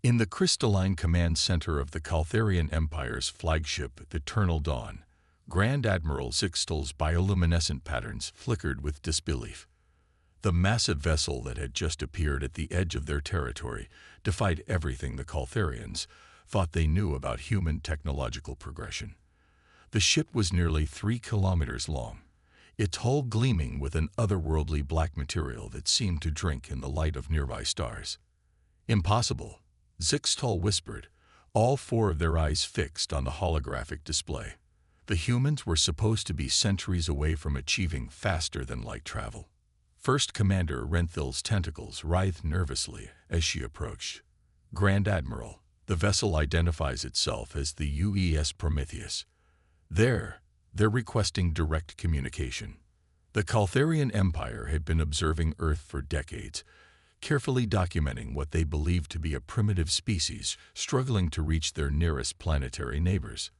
In the crystalline command center of the Caltharian Empire's flagship, the Eternal Dawn, Grand Admiral Zixtal's bioluminescent patterns flickered with disbelief. The massive vessel that had just appeared at the edge of their territory defied everything the Caltharians thought they knew about human technological progression. The ship was nearly 3 kilometers long, its hull gleaming with an otherworldly black material that seemed to drink in the light of nearby stars. "Impossible," Zixtal whispered, all 4 of their eyes fixed on the holographic display. The humans were supposed to be centuries away from achieving faster-than-light travel. First Commander Renthil's tentacles writhed nervously as she approached. "Grand Admiral, the vessel identifies itself as the UES Prometheus. They're requesting direct communication." The Caltharian Empire had been observing Earth for decades, carefully documenting what they believed to be a primitive species struggling to reach their nearest planetary neighbors.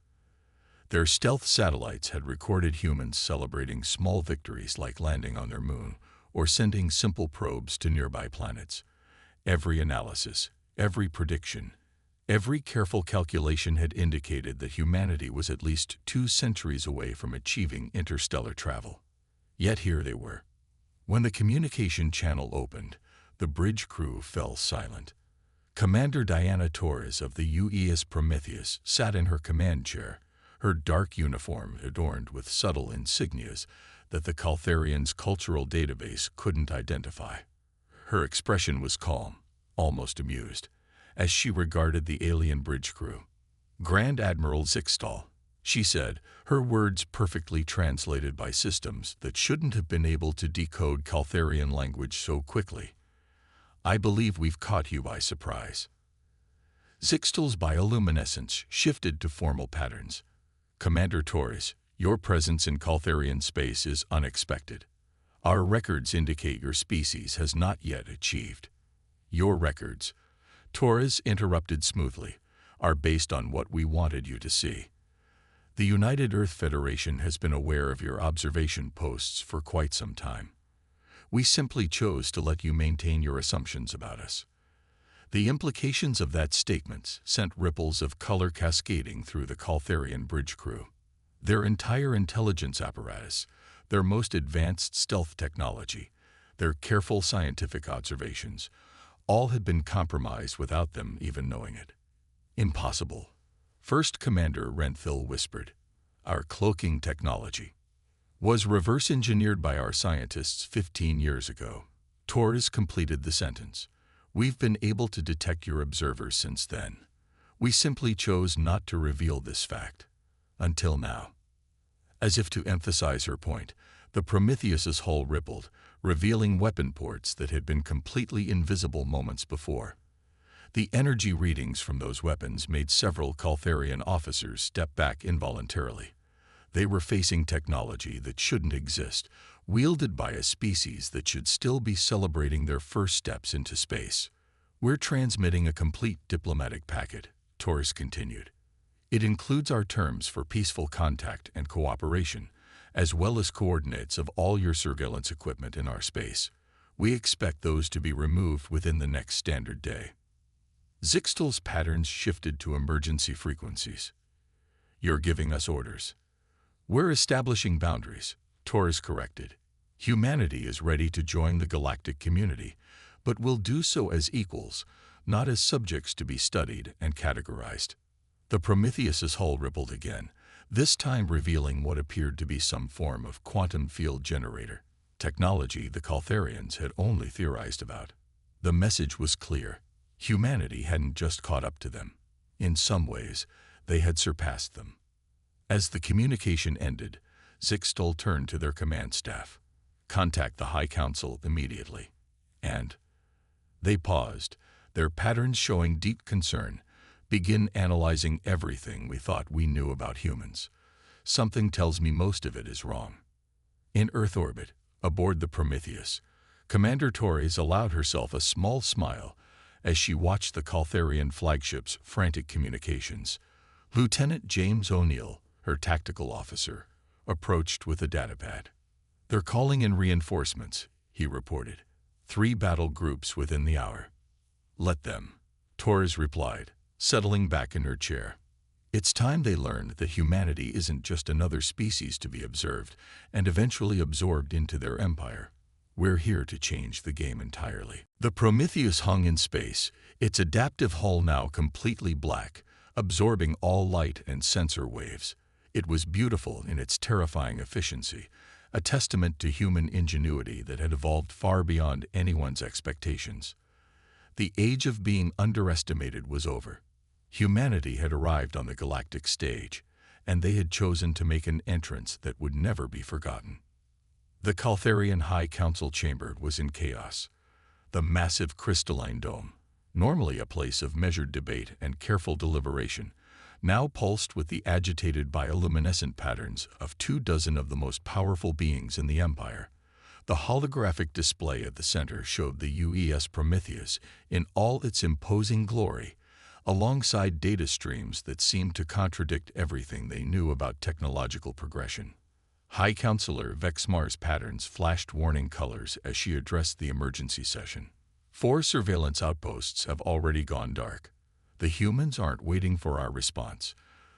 Their stealth satellites had recorded humans celebrating small victories like landing on their moon or sending simple probes to nearby planets. Every analysis, every prediction, every careful calculation had indicated that humanity was at least 2 centuries away from achieving interstellar travel. Yet here they were. When the communication channel opened, the bridge crew fell silent. Commander Diana Torres of the UES Prometheus sat in her command chair, her dark uniform adorned with subtle insignias that the Caltharians' cultural database couldn't identify. Her expression was calm, almost amused, as she regarded the alien bridge crew. "Grand Admiral Zixtal," she said, her words perfectly translated by systems that shouldn't have been able to decode Caltharian language so quickly. "I believe we've caught you by surprise." Zixtal's bioluminescence shifted to formal patterns. "Commander Torres, your presence in Caltharian space is unexpected. Our records indicate your species has not yet achieved." "Your records," Torres interrupted smoothly, "are based on what we wanted you to see. The United Earth Federation has been aware of your observation posts for quite some time. We simply chose to let you maintain your assumptions about us." The implications of that statement sent ripples of color cascading through the Caltharian bridge crew. Their entire intelligence apparatus, their most advanced stealth technology, their careful scientific observations, all had been compromised without them even knowing it. "Impossible," First Commander Renthil whispered. "Our cloaking technology was reverse engineered by our scientists 15 years ago." Torres completed the sentence. "We've been able to detect your observers since then. We simply chose not to reveal this fact. Until now." As if to emphasize her point, the Prometheus's hull rippled, revealing weapon ports that had been completely invisible moments before. The energy readings from those weapons made several Caltharian officers step back involuntarily. They were facing technology that shouldn't exist, wielded by a species that should still be celebrating their first steps into space. "We're transmitting a complete diplomatic packet," Torres continued. "It includes our terms for peaceful contact and cooperation, as well as coordinates of all your surveillance equipment in our space. We expect those to be removed within the next standard day." Zixtal's patterns shifted to emergency frequencies. "You're giving us orders." "We're establishing boundaries," Torres corrected. "Humanity is ready to join the galactic community, but will do so as equals, not as subjects to be studied and categorized." The Prometheus's hull rippled again, this time revealing what appeared to be some form of quantum field generator, technology the Caltharians had only theorized about. The message was clear. Humanity hadn't just caught up to them. In some ways, they had surpassed them. As the communication ended, Zixtal turned to their command staff. "Contact the High Council immediately." And they paused, their patterns showing deep concern. "Begin analyzing everything we thought we knew about humans. Something tells me most of it is wrong." In Earth orbit, aboard the Prometheus, Commander Torres allowed herself a small smile as she watched the Caltharian flagship's frantic communications. Lieutenant James O'Neill, her tactical officer, approached with a datapad. "They're calling in reinforcements," he reported. 3 battle groups within the hour." "Let them." Torres replied, settling back in her chair. It's time they learned that humanity isn't just another species to be observed and eventually absorbed into their empire. We're here to change the game entirely. The Prometheus hung in space, its adaptive hull now completely black, absorbing all light and sensor waves. It was beautiful in its terrifying efficiency, a testament to human ingenuity that had evolved far beyond anyone's expectations. The age of being underestimated was over. Humanity had arrived on the galactic stage, and they had chosen to make an entrance that would never be forgotten. The Caltharian High Council chamber was in chaos. The massive crystalline dome, normally a place of measured debate and careful deliberation, now pulsed with the agitated bioluminescent patterns of 24 of the most powerful beings in the Empire. The holographic display at the center showed the UES Prometheus in all its imposing glory, alongside data streams that seemed to contradict everything they knew about technological progression. High Counselor Vexmar's patterns flashed warning colors as she addressed the emergency session. 4 surveillance outposts have already gone dark. The humans aren't waiting for our response.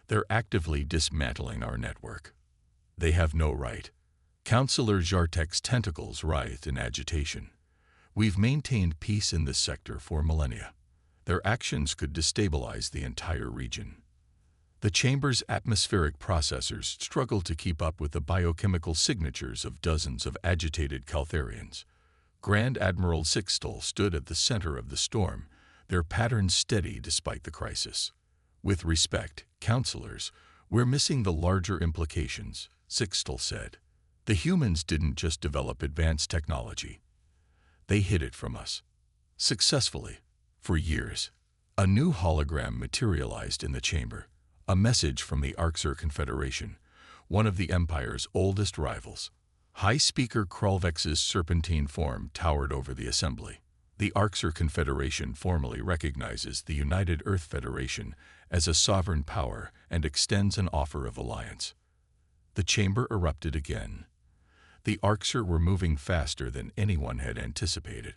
They're actively dismantling our network. They have no right. Counselor Jartek's tentacles writhed in agitation. We've maintained peace in this sector for millennia. Their actions could destabilize the entire region. The chamber's atmospheric processors struggled to keep up with the biochemical signatures of dozens of agitated Caltharians. Grand Admiral Sixtel stood at the center of the storm, their patterns steady despite the crisis. With respect, counselors, we're missing the larger implications, Sixtel said. The humans didn't just develop advanced technology. They hid it from us. Successfully. For years. A new hologram materialized in the chamber, a message from the Arxur Confederation, one of the Empire's oldest rivals. High Speaker Krulvex's serpentine form towered over the assembly. The Arxur Confederation formally recognizes the United Earth Federation as a sovereign power and extends an offer of alliance. The chamber erupted again. The Arxur were moving faster than anyone had anticipated,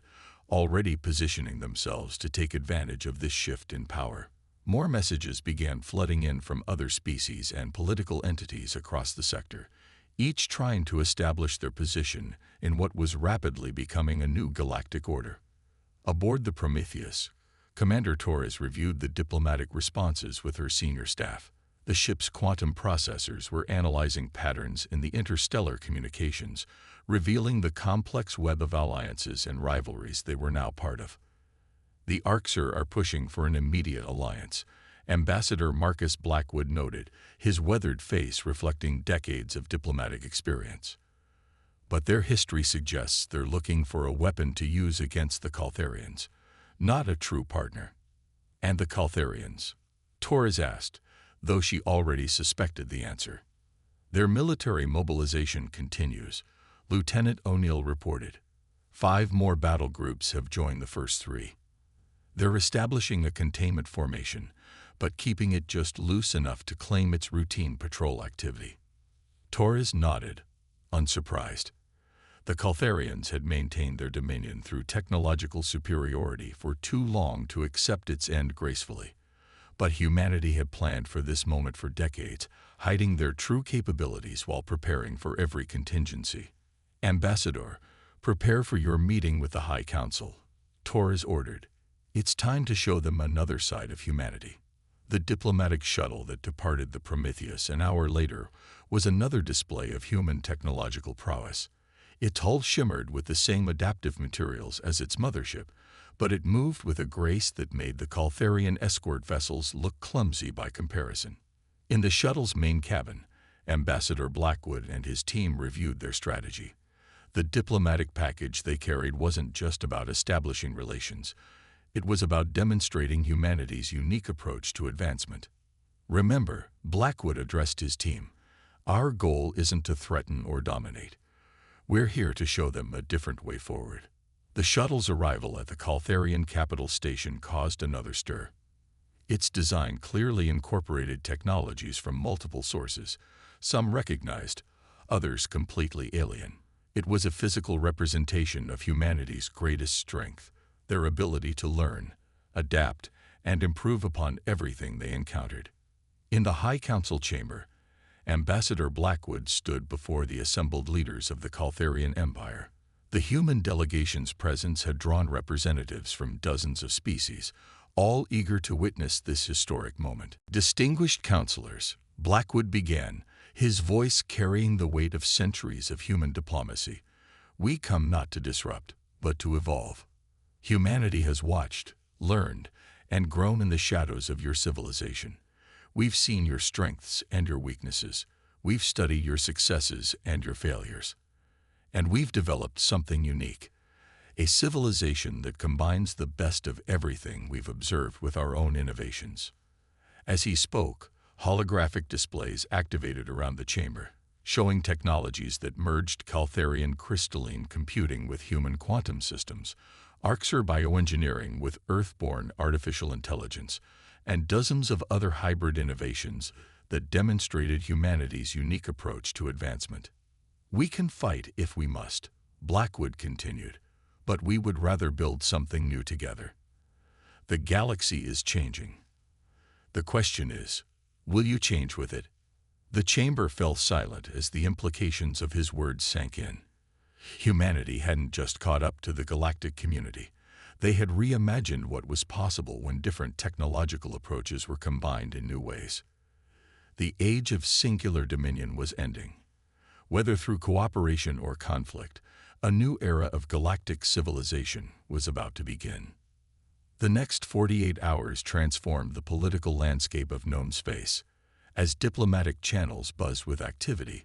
already positioning themselves to take advantage of this shift in power. More messages began flooding in from other species and political entities across the sector, each trying to establish their position in what was rapidly becoming a new galactic order. Aboard the Prometheus, Commander Torres reviewed the diplomatic responses with her senior staff. The ship's quantum processors were analyzing patterns in the interstellar communications, revealing the complex web of alliances and rivalries they were now part of. The Arxur are pushing for an immediate alliance, Ambassador Marcus Blackwood noted, his weathered face reflecting decades of diplomatic experience. But their history suggests they're looking for a weapon to use against the Caltharians, not a true partner. And the Caltharians? Torres asked, though she already suspected the answer. Their military mobilization continues, Lieutenant O'Neill reported. 5 more battle groups have joined the first 3. They're establishing a containment formation, but keeping it just loose enough to claim its routine patrol activity. Torres nodded, unsurprised. The Caltharians had maintained their dominion through technological superiority for too long to accept its end gracefully. But humanity had planned for this moment for decades, hiding their true capabilities while preparing for every contingency. Ambassador, prepare for your meeting with the High Council, Torres ordered. It's time to show them another side of humanity. The diplomatic shuttle that departed the Prometheus an hour later was another display of human technological prowess. Its hull shimmered with the same adaptive materials as its mothership, but it moved with a grace that made the Caltharian escort vessels look clumsy by comparison. In the shuttle's main cabin, Ambassador Blackwood and his team reviewed their strategy. The diplomatic package they carried wasn't just about establishing relations. It was about demonstrating humanity's unique approach to advancement. Remember, Blackwood addressed his team, our goal isn't to threaten or dominate. We're here to show them a different way forward. The shuttle's arrival at the Caltharian capital station caused another stir. Its design clearly incorporated technologies from multiple sources, some recognized, others completely alien. It was a physical representation of humanity's greatest strength, their ability to learn, adapt, and improve upon everything they encountered. In the High Council chamber, Ambassador Blackwood stood before the assembled leaders of the Caltharian Empire. The human delegation's presence had drawn representatives from dozens of species, all eager to witness this historic moment. Distinguished counselors, Blackwood began, his voice carrying the weight of centuries of human diplomacy. We come not to disrupt, but to evolve. Humanity has watched, learned, and grown in the shadows of your civilization. We've seen your strengths and your weaknesses. We've studied your successes and your failures. And we've developed something unique, a civilization that combines the best of everything we've observed with our own innovations. As he spoke, holographic displays activated around the chamber, showing technologies that merged Caltharian crystalline computing with human quantum systems, Arxer bioengineering with Earth-born artificial intelligence, and dozens of other hybrid innovations that demonstrated humanity's unique approach to advancement. We can fight if we must, Blackwood continued, but we would rather build something new together. The galaxy is changing. The question is, will you change with it? The chamber fell silent as the implications of his words sank in. Humanity hadn't just caught up to the galactic community. They had reimagined what was possible when different technological approaches were combined in new ways. The age of singular dominion was ending. Whether through cooperation or conflict, a new era of galactic civilization was about to begin. The next 48 hours transformed the political landscape of known space. As diplomatic channels buzzed with activity,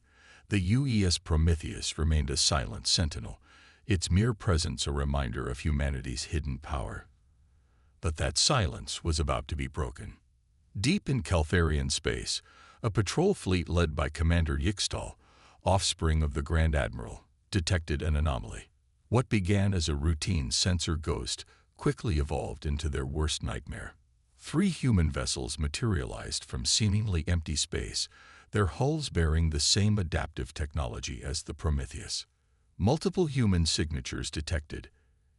the UES Prometheus remained a silent sentinel, its mere presence a reminder of humanity's hidden power. But that silence was about to be broken. Deep in Caltharian space, a patrol fleet led by Commander Yixtal, offspring of the Grand Admiral, detected an anomaly. What began as a routine sensor ghost quickly evolved into their worst nightmare. 3 human vessels materialized from seemingly empty space, their hulls bearing the same adaptive technology as the Prometheus. Multiple human signatures detected.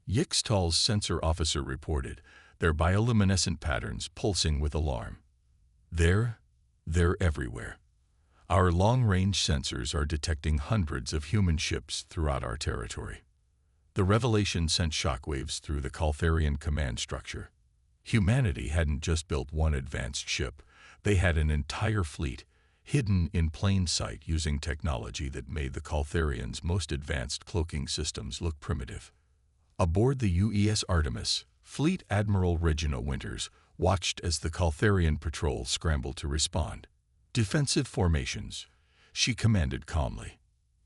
Yixtal's sensor officer reported, their bioluminescent patterns pulsing with alarm. They're everywhere. Our long-range sensors are detecting hundreds of human ships throughout our territory. The revelation sent shockwaves through the Caltharian command structure. Humanity hadn't just built one advanced ship, they had an entire fleet, hidden in plain sight using technology that made the Caltharians' most advanced cloaking systems look primitive. Aboard the UES Artemis, Fleet Admiral Regina Winters watched as the Caltharian patrol scrambled to respond. Defensive formations, she commanded calmly.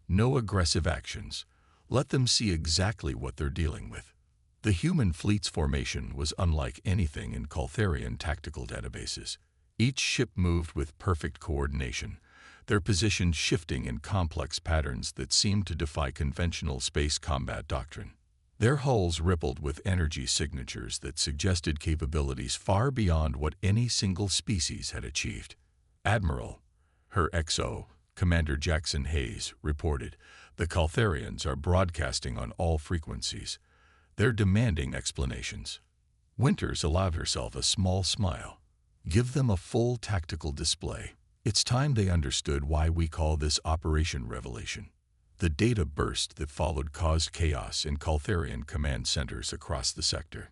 No aggressive actions. Let them see exactly what they're dealing with. The human fleet's formation was unlike anything in Caltharian tactical databases. Each ship moved with perfect coordination, their positions shifting in complex patterns that seemed to defy conventional space combat doctrine. Their hulls rippled with energy signatures that suggested capabilities far beyond what any single species had achieved. Admiral, her XO, Commander Jackson Hayes, reported, the Caltharians are broadcasting on all frequencies. They're demanding explanations. Winters allowed herself a small smile. Give them a full tactical display. It's time they understood why we call this Operation Revelation. The data burst that followed caused chaos in Caltharian command centers across the sector.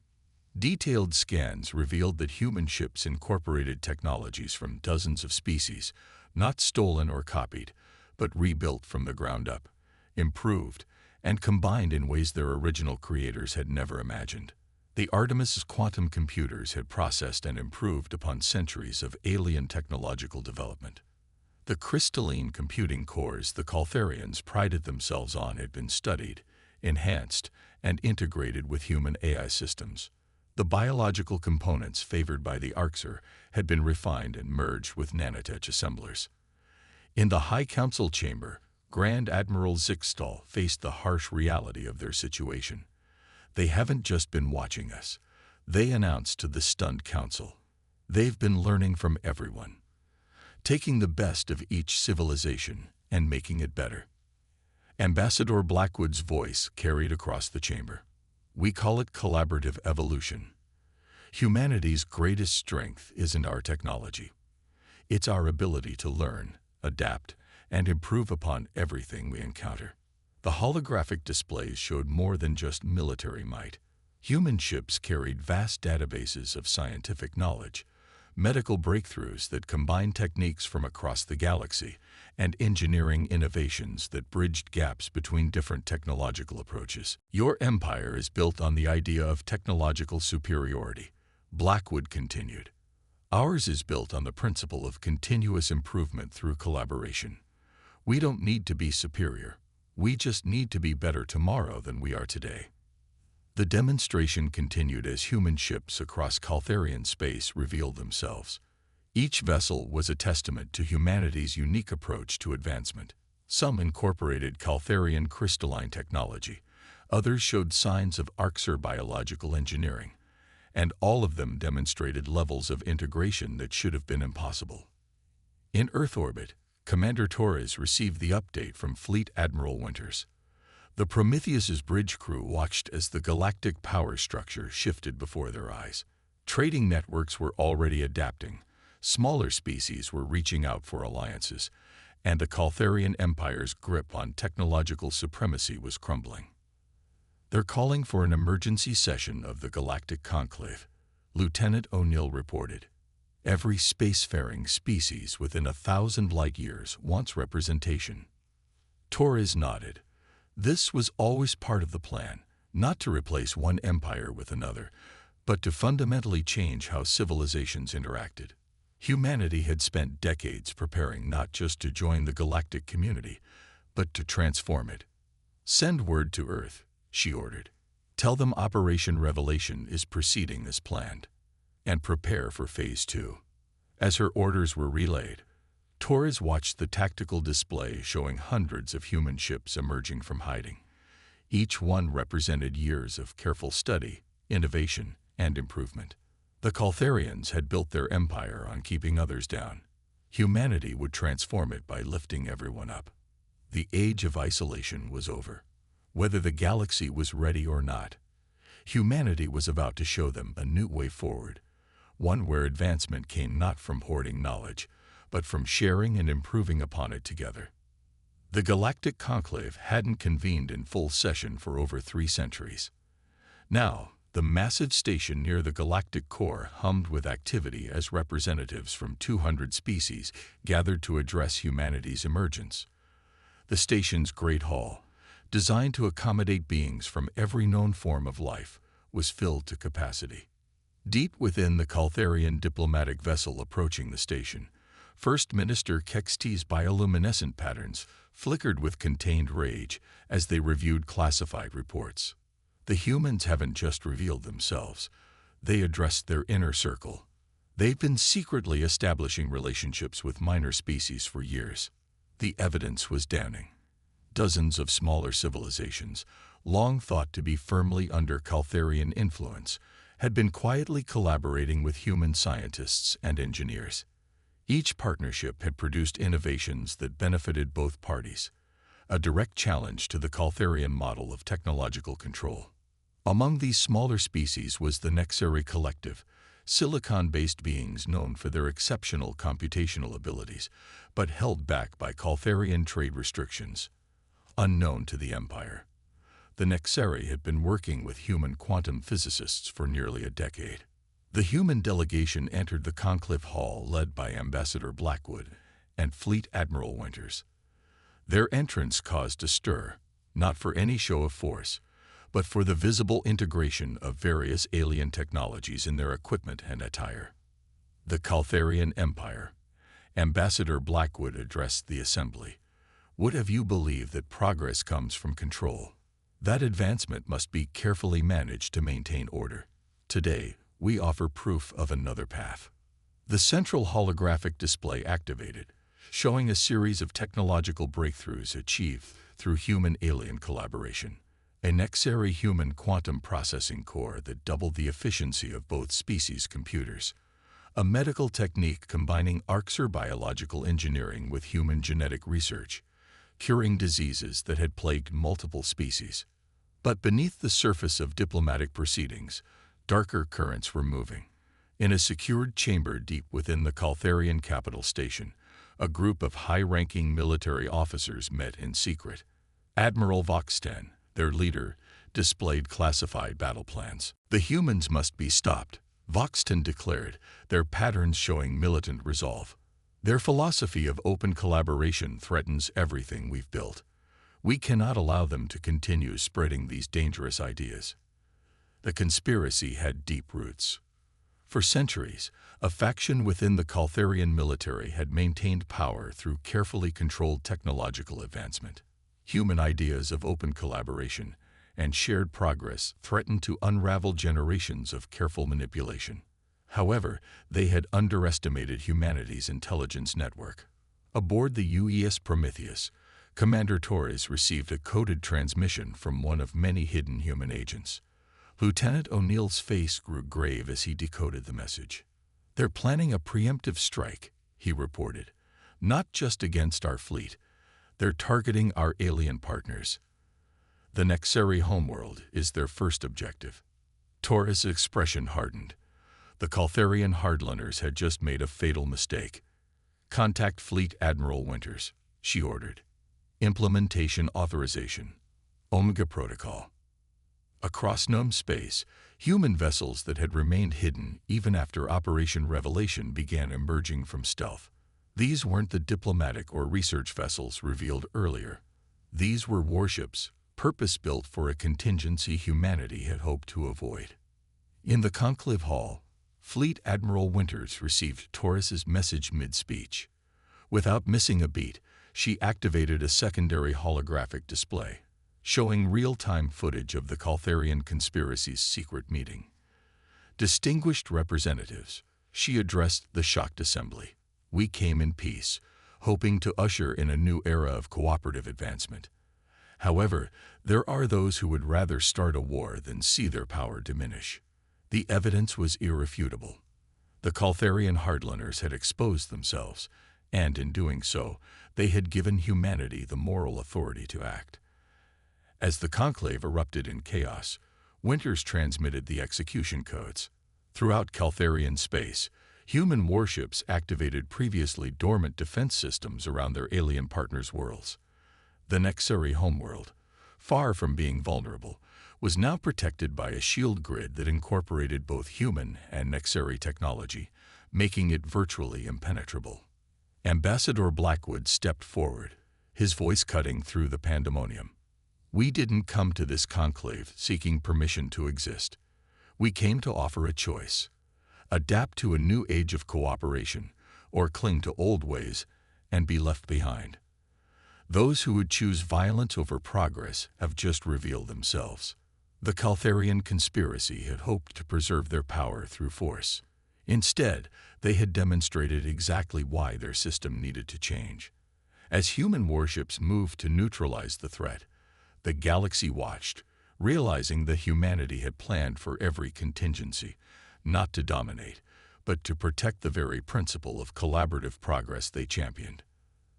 Detailed scans revealed that human ships incorporated technologies from dozens of species, not stolen or copied, but rebuilt from the ground up, improved, and combined in ways their original creators had never imagined. The Artemis quantum computers had processed and improved upon centuries of alien technological development. The crystalline computing cores the Caltharians prided themselves on had been studied, enhanced, and integrated with human AI systems. The biological components favored by the Arxer had been refined and merged with nanotech assemblers. In the High Council chamber, Grand Admiral Yixtal faced the harsh reality of their situation. They haven't just been watching us, they announced to the stunned council. They've been learning from everyone, taking the best of each civilization and making it better. Ambassador Blackwood's voice carried across the chamber. We call it collaborative evolution. Humanity's greatest strength isn't our technology. It's our ability to learn, adapt, and improve upon everything we encounter. The holographic displays showed more than just military might. Human ships carried vast databases of scientific knowledge, medical breakthroughs that combined techniques from across the galaxy, and engineering innovations that bridged gaps between different technological approaches. Your empire is built on the idea of technological superiority, Blackwood continued. Ours is built on the principle of continuous improvement through collaboration. We don't need to be superior. We just need to be better tomorrow than we are today. The demonstration continued as human ships across Caltharian space revealed themselves. Each vessel was a testament to humanity's unique approach to advancement. Some incorporated Caltharian crystalline technology, others showed signs of Arxur biological engineering, and all of them demonstrated levels of integration that should have been impossible. In Earth orbit, Commander Torres received the update from Fleet Admiral Winters. The Prometheus's bridge crew watched as the galactic power structure shifted before their eyes. Trading networks were already adapting, smaller species were reaching out for alliances, and the Caltharian Empire's grip on technological supremacy was crumbling. They're calling for an emergency session of the Galactic Conclave, Lieutenant O'Neill reported. Every spacefaring species within 1,000 light-years wants representation. Torres nodded. This was always part of the plan, not to replace one empire with another, but to fundamentally change how civilizations interacted. Humanity had spent decades preparing not just to join the galactic community, but to transform it. Send word to Earth, she ordered. Tell them Operation Revelation is proceeding as planned. And prepare for Phase 2. As her orders were relayed, Torres watched the tactical display showing hundreds of human ships emerging from hiding. Each one represented years of careful study, innovation, and improvement. The Caltharians had built their empire on keeping others down. Humanity would transform it by lifting everyone up. The age of isolation was over. Whether the galaxy was ready or not, humanity was about to show them a new way forward, one where advancement came not from hoarding knowledge, but from sharing and improving upon it together. The Galactic Conclave hadn't convened in full session for over 3 centuries. Now, the massive station near the galactic core hummed with activity as representatives from 200 species gathered to address humanity's emergence. The station's great hall, designed to accommodate beings from every known form of life, was filled to capacity. Deep within the Caltharian diplomatic vessel approaching the station, First Minister Kexti's bioluminescent patterns flickered with contained rage as they reviewed classified reports. The humans haven't just revealed themselves, they addressed their inner circle. They've been secretly establishing relationships with minor species for years. The evidence was damning. Dozens of smaller civilizations, long thought to be firmly under Caltharian influence, had been quietly collaborating with human scientists and engineers. Each partnership had produced innovations that benefited both parties, a direct challenge to the Caltharian model of technological control. Among these smaller species was the Nexari Collective, silicon-based beings known for their exceptional computational abilities, but held back by Caltharian trade restrictions. Unknown to the Empire, the Nexari had been working with human quantum physicists for nearly a decade. The human delegation entered the conclave hall led by Ambassador Blackwood and Fleet Admiral Winters. Their entrance caused a stir, not for any show of force, but for the visible integration of various alien technologies in their equipment and attire. The Caltharian Empire. Ambassador Blackwood addressed the assembly. Would have you believe that progress comes from control? That advancement must be carefully managed to maintain order. Today, we offer proof of another path. The central holographic display activated, showing a series of technological breakthroughs achieved through human-alien collaboration. A Nexari human quantum processing core that doubled the efficiency of both species' computers. A medical technique combining Arxur biological engineering with human genetic research, curing diseases that had plagued multiple species. But beneath the surface of diplomatic proceedings, Darker currents were moving. In a secured chamber deep within the Caltharian capital station, a group of high-ranking military officers met in secret. Admiral Voxten, their leader, displayed classified battle plans. "The humans must be stopped," Voxten declared, their patterns showing militant resolve. "Their philosophy of open collaboration threatens everything we've built. We cannot allow them to continue spreading these dangerous ideas." The conspiracy had deep roots. For centuries, a faction within the Caltharian military had maintained power through carefully controlled technological advancement. Human ideas of open collaboration and shared progress threatened to unravel generations of careful manipulation. However, they had underestimated humanity's intelligence network. Aboard the UES Prometheus, Commander Torres received a coded transmission from one of many hidden human agents. Lieutenant O'Neill's face grew grave as he decoded the message. "They're planning a preemptive strike," he reported. "Not just against our fleet. They're targeting our alien partners. The Nexeri homeworld is their first objective." Torres' expression hardened. The Caltharian hardliners had just made a fatal mistake. "Contact Fleet Admiral Winters," she ordered. "Implementation authorization. Omega Protocol." Across numb space, human vessels that had remained hidden even after Operation Revelation began emerging from stealth. These weren't the diplomatic or research vessels revealed earlier. These were warships, purpose-built for a contingency humanity had hoped to avoid. In the conclave hall, Fleet Admiral Winters received Torres's message mid-speech. Without missing a beat, she activated a secondary holographic display, showing real-time footage of the Caltharian conspiracy's secret meeting. "Distinguished representatives," she addressed the shocked assembly. "We came in peace, hoping to usher in a new era of cooperative advancement. However, there are those who would rather start a war than see their power diminish." The evidence was irrefutable. The Caltharian hardliners had exposed themselves, and in doing so, they had given humanity the moral authority to act. As the conclave erupted in chaos, Winters transmitted the execution codes. Throughout Caltharian space, human warships activated previously dormant defense systems around their alien partners' worlds. The Nexeri homeworld, far from being vulnerable, was now protected by a shield grid that incorporated both human and Nexeri technology, making it virtually impenetrable. Ambassador Blackwood stepped forward, his voice cutting through the pandemonium. "We didn't come to this conclave seeking permission to exist. We came to offer a choice: adapt to a new age of cooperation, or cling to old ways and be left behind. Those who would choose violence over progress have just revealed themselves." The Caltharian conspiracy had hoped to preserve their power through force. Instead, they had demonstrated exactly why their system needed to change. As human warships moved to neutralize the threat, the galaxy watched, realizing that humanity had planned for every contingency, not to dominate, but to protect the very principle of collaborative progress they championed.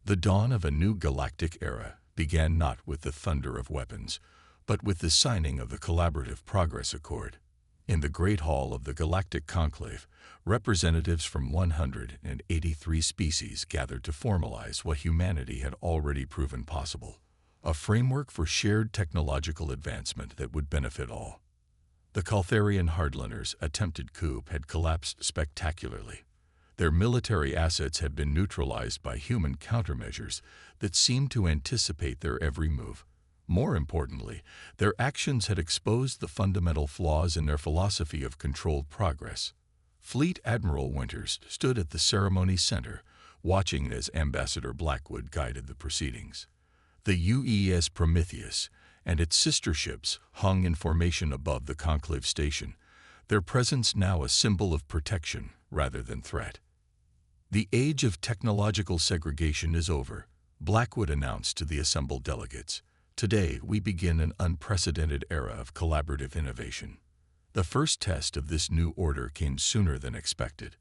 The dawn of a new galactic era began not with the thunder of weapons, but with the signing of the Collaborative Progress Accord. In the Great Hall of the Galactic Conclave, representatives from 183 species gathered to formalize what humanity had already proven possible: a framework for shared technological advancement that would benefit all. The Caltharian hardliners' attempted coup had collapsed spectacularly. Their military assets had been neutralized by human countermeasures that seemed to anticipate their every move. More importantly, their actions had exposed the fundamental flaws in their philosophy of controlled progress. Fleet Admiral Winters stood at the ceremony center, watching as Ambassador Blackwood guided the proceedings. The UES Prometheus and its sister ships hung in formation above the conclave station, their presence now a symbol of protection rather than threat. "The age of technological segregation is over," Blackwood announced to the assembled delegates. "Today, we begin an unprecedented era of collaborative innovation." The first test of this new order came sooner than expected.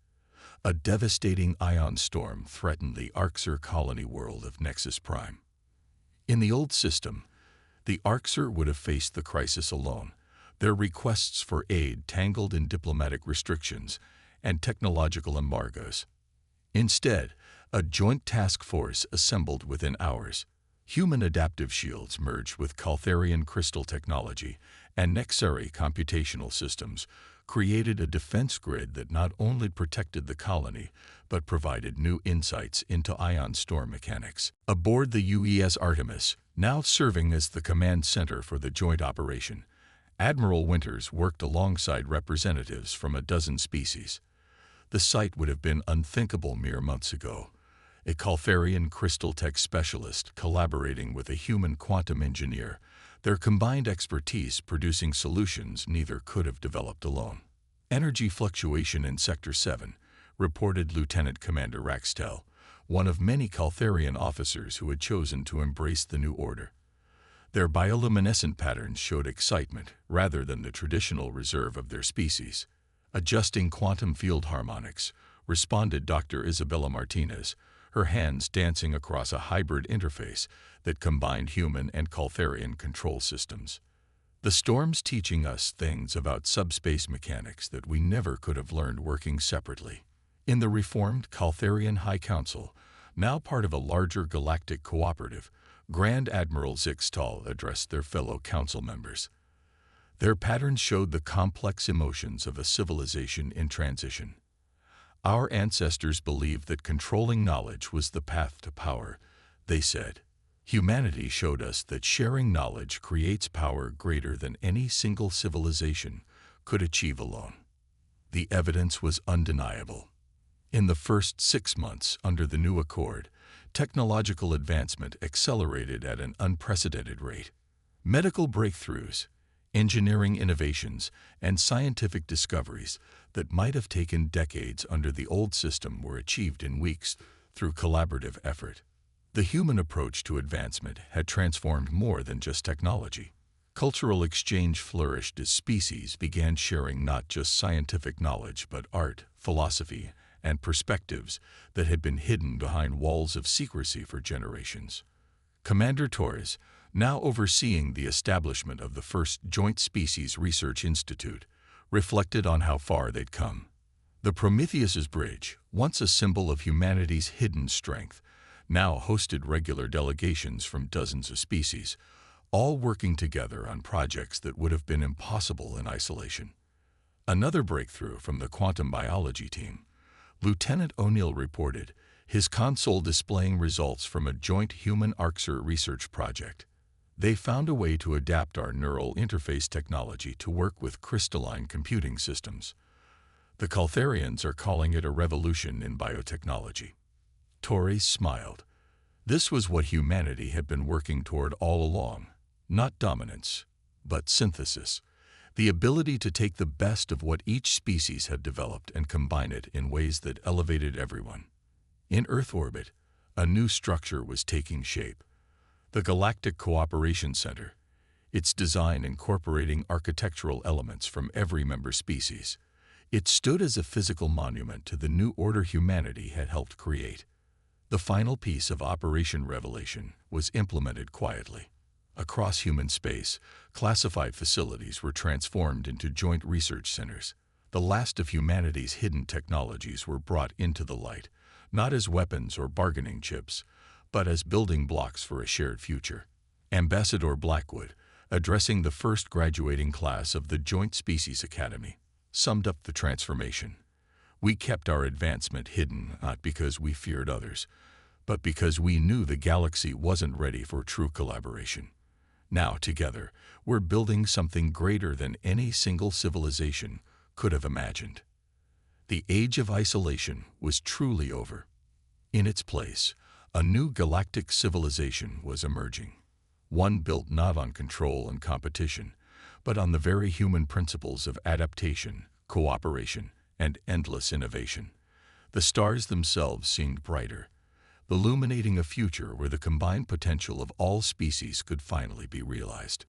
A devastating ion storm threatened the Arxer colony world of Nexus Prime. In the old system, the Arxer would have faced the crisis alone, their requests for aid tangled in diplomatic restrictions and technological embargoes. Instead, a joint task force assembled within hours. Human adaptive shields merged with Caltharian crystal technology and Nexari computational systems created a defense grid that not only protected the colony, but provided new insights into ion storm mechanics. Aboard the UES Artemis, now serving as the command center for the joint operation, Admiral Winters worked alongside representatives from a dozen species. The sight would have been unthinkable mere months ago. A Caltharian crystal tech specialist collaborating with a human quantum engineer, their combined expertise producing solutions neither could have developed alone. Energy fluctuation in Sector 7, reported Lieutenant Commander Raxtel, one of many Caltharian officers who had chosen to embrace the new order. Their bioluminescent patterns showed excitement rather than the traditional reserve of their species. Adjusting quantum field harmonics, responded Dr. Isabella Martinez, her hands dancing across a hybrid interface that combined human and Caltharian control systems. The storm's teaching us things about subspace mechanics that we never could have learned working separately. In the reformed Caltharian High Council, now part of a larger galactic cooperative, Grand Admiral Zixtal addressed their fellow council members. Their patterns showed the complex emotions of a civilization in transition. Our ancestors believed that controlling knowledge was the path to power, they said. Humanity showed us that sharing knowledge creates power greater than any single civilization could achieve alone. The evidence was undeniable. In the first 6 months under the new accord, technological advancement accelerated at an unprecedented rate. Medical breakthroughs, engineering innovations, and scientific discoveries that might have taken decades under the old system were achieved in weeks through collaborative effort. The human approach to advancement had transformed more than just technology. Cultural exchange flourished as species began sharing not just scientific knowledge but art, philosophy, and perspectives that had been hidden behind walls of secrecy for generations. Commander Torres, now overseeing the establishment of the first Joint Species Research Institute, reflected on how far they'd come. The Prometheus's Bridge, once a symbol of humanity's hidden strength, now hosted regular delegations from dozens of species, all working together on projects that would have been impossible in isolation. Another breakthrough from the quantum biology team. Lieutenant O'Neill reported, his console displaying results from a joint human ARCSER research project. They found a way to adapt our neural interface technology to work with crystalline computing systems. The Caltharians are calling it a revolution in biotechnology. Torres smiled. This was what humanity had been working toward all along. Not dominance, but synthesis. The ability to take the best of what each species had developed and combine it in ways that elevated everyone. In Earth orbit, a new structure was taking shape. The Galactic Cooperation Center, its design incorporating architectural elements from every member species. It stood as a physical monument to the new order humanity had helped create. The final piece of Operation Revelation was implemented quietly. Across human space, classified facilities were transformed into joint research centers. The last of humanity's hidden technologies were brought into the light, not as weapons or bargaining chips, but as building blocks for a shared future. Ambassador Blackwood, addressing the first graduating class of the Joint Species Academy, summed up the transformation. We kept our advancement hidden not because we feared others, but because we knew the galaxy wasn't ready for true collaboration. Now, together, we're building something greater than any single civilization could have imagined. The age of isolation was truly over. In its place, a new galactic civilization was emerging, one built not on control and competition, but on the very human principles of adaptation, cooperation, and endless innovation. The stars themselves seemed brighter, illuminating a future where the combined potential of all species could finally be realized.